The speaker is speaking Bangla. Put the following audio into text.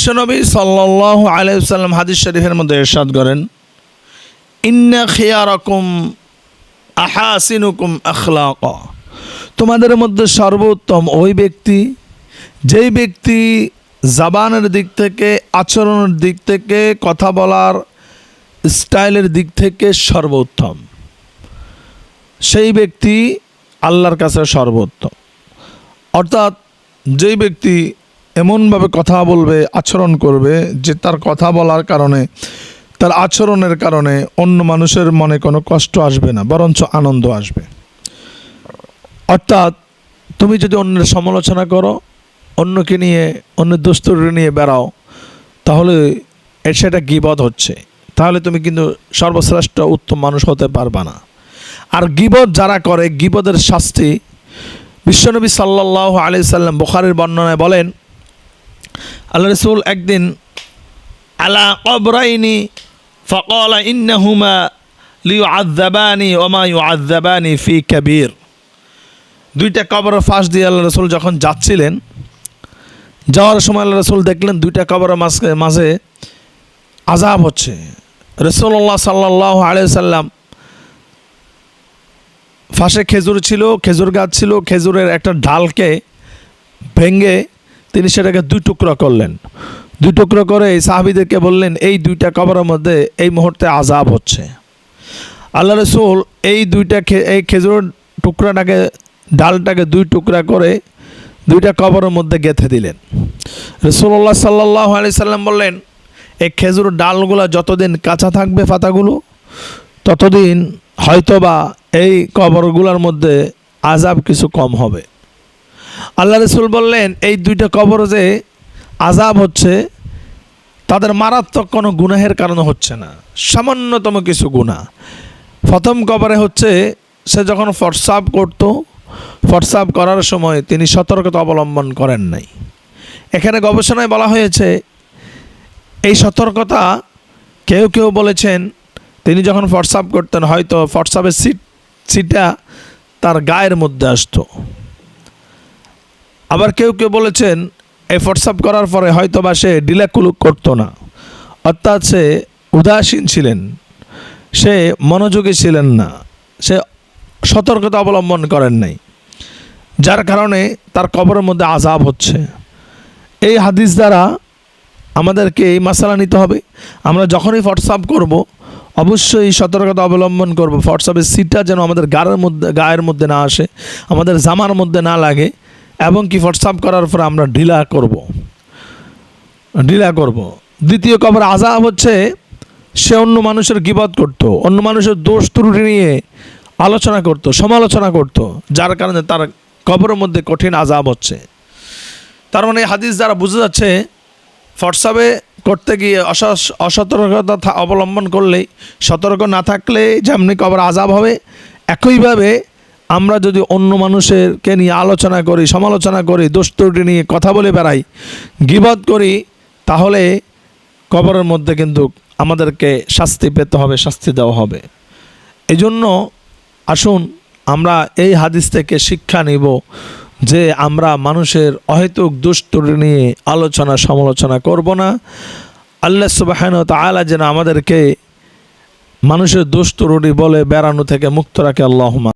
বিশ্বনবী সাল্লাল্লাহু আলাইহি ওয়াসাল্লাম হাদিস শরীফের মধ্যে ইরশাদ করেন, ইন্না খিয়ারাকুম আহাসিনুকুম আখলাকা, তোমাদের মধ্যে সর্বোত্তম ওই ব্যক্তি যেই ব্যক্তি জবানের দিক থেকে, আচরণের দিক থেকে, কথা বলার স্টাইলের দিক থেকে সর্বোত্তম, সেই ব্যক্তি আল্লাহর কাছে সর্বোত্তম। অর্থাৎ যেই ব্যক্তি এমনভাবে কথা বলবে, আচরণ করবে যে তার কথা বলার কারণে, তার আচরণের কারণে অন্য মানুষের মনে কোনো কষ্ট আসবে না, বরঞ্চ আনন্দ আসবে। অর্থাৎ তুমি যদি অন্যের সমালোচনা করো, অন্যকে নিয়ে, অন্যের দোস্তুরি নিয়ে বেড়াও, তাহলে সেটা গীবত হচ্ছে, তাহলে তুমি কিন্তু সর্বশ্রেষ্ঠ উত্তম মানুষ হতে পারবা না। আর গীবত যারা করে, গীবতের শাস্তি বিশ্বনবী সাল্লাল্লাহু আলাইহি সাল্লাম বুখারীর বর্ণনায় বলেন, আল্লাহ রাসূল একদিন আলা কবরাইনি ফাকালা ইন্নাহুমা লিউআযাবানি ওয়া মা ইউআযাবানি ফি কাবীর। দুইটা কবরের পাশ দিয়ে আল্লাহ রাসূল যখন যাচ্ছিলেন, যাওয়ার সময় আল্লাহ রাসূল দেখলেন দুইটা কবরের মাঝে আযাব হচ্ছে। রাসূলুল্লাহ সাল্লাল্লাহু আলাইহি সাল্লাম পাশে খেজুর ছিল, খেজুর গাছ ছিল, খেজুরের একটা ডালকে ভেঙে তিনি সেটাকে দুই টুকরো করলেন। দুই টুকরো করে এই সাহাবীদেরকে বললেন, এই দুইটা কবরের মধ্যে এই মুহূর্তে আযাব হচ্ছে। আল্লাহ রাসূল এই খেজুরের টুকরাটাকে, ডালটাকে দুই টুকরা করে দুইটা কবরের মধ্যে গেঁথে দিলেন। রাসূলুল্লাহ সাল্লাল্লাহু আলাইহি সাল্লাম বললেন, এই খেজুর ডালগুলো যতদিন কাঁচা থাকবে পাতাগুলো, ততদিন হয়তোবা এই কবরগুলোর মধ্যে আযাব কিছু কম হবে। আল্লাহ রাসূল বললেন, এই দুইটা কবর যে আযাব হচ্ছে, তাদের মারাত্মক কোনো গুনাহের কারণে হচ্ছে না, সামান্যতম কিছু গুনাহ। প্রথম কবরে হচ্ছে, সে যখন ফরসাব করত, ফরসাব করার সময় তিনি সতর্কতা অবলম্বন করেন নাই। এখানে গবেষণায় বলা হয়েছে, এই সতর্কতা কেউ কেউ বলেছেন তিনি যখন ফরসাব করতেন, হয়তো ফরসাবের সিটটা তার গায়ের মধ্যে আসতো। আবার কেউ কেউ বলেছেন এই ফরসাব করার পরে হয়তো বা সে ডিলাকুলুক করতো না, অর্থাৎ সে উদাসীন ছিলেন, সে মনোযোগী ছিলেন না, সে সতর্কতা অবলম্বন করেন নাই, যার কারণে তার কবরের মধ্যে আযাব হচ্ছে। এই হাদিস দ্বারা আমাদেরকে এই মাসালা নিতে হবে, আমরা যখনই ফরসাব করব অবশ্যই সতর্কতা অবলম্বন করব, ফরসাবের সিটটা যেন আমাদের গায়ের মধ্যে না আসে, আমাদের জামার মধ্যে না লাগে, এবং কি ফরসাব করার পর আমরা ঢিলা করব। দ্বিতীয় কবর আযাব হচ্ছে, সে অন্য মানুষের গীবত করত, অন্য মানুষের দোষ ত্রুটি নিয়ে আলোচনা করত, সমালোচনা করত, যার কারণে তার কবরের মধ্যে কঠিন আযাব হচ্ছে। তার মানে হাদিস দ্বারা বোঝা যাচ্ছে, ফরসাবে করতে গিয়ে অসতর্কতা অবলম্বন করলেই, সতর্ক না থাকলে যেমনি কবর আযাব হবে, একইভাবে আমরা যদি অন্য মানুষেরকে নিয়ে আলোচনা করি, সমালোচনা করি, দোষ ত্রুটি নিয়ে কথা বলে বেড়াই, গীবত করি, তাহলে কবরের মধ্যে কিন্তু আমাদেরকে শাস্তি পেতে হবে, শাস্তি দেওয়া হবে। এই জন্য আসুন আমরা এই হাদিস থেকে শিক্ষা নিব যে আমরা মানুষের অহেতুক দোষ ত্রুটি নিয়ে আলোচনা সমালোচনা করব না। আল্লাহ সুবহানাহু ওয়া তাআলা যেন আমাদেরকে মানুষের দোষ ত্রুটি বলে বেড়ানো থেকে মুক্ত রাখে। আল্লাহুম্মা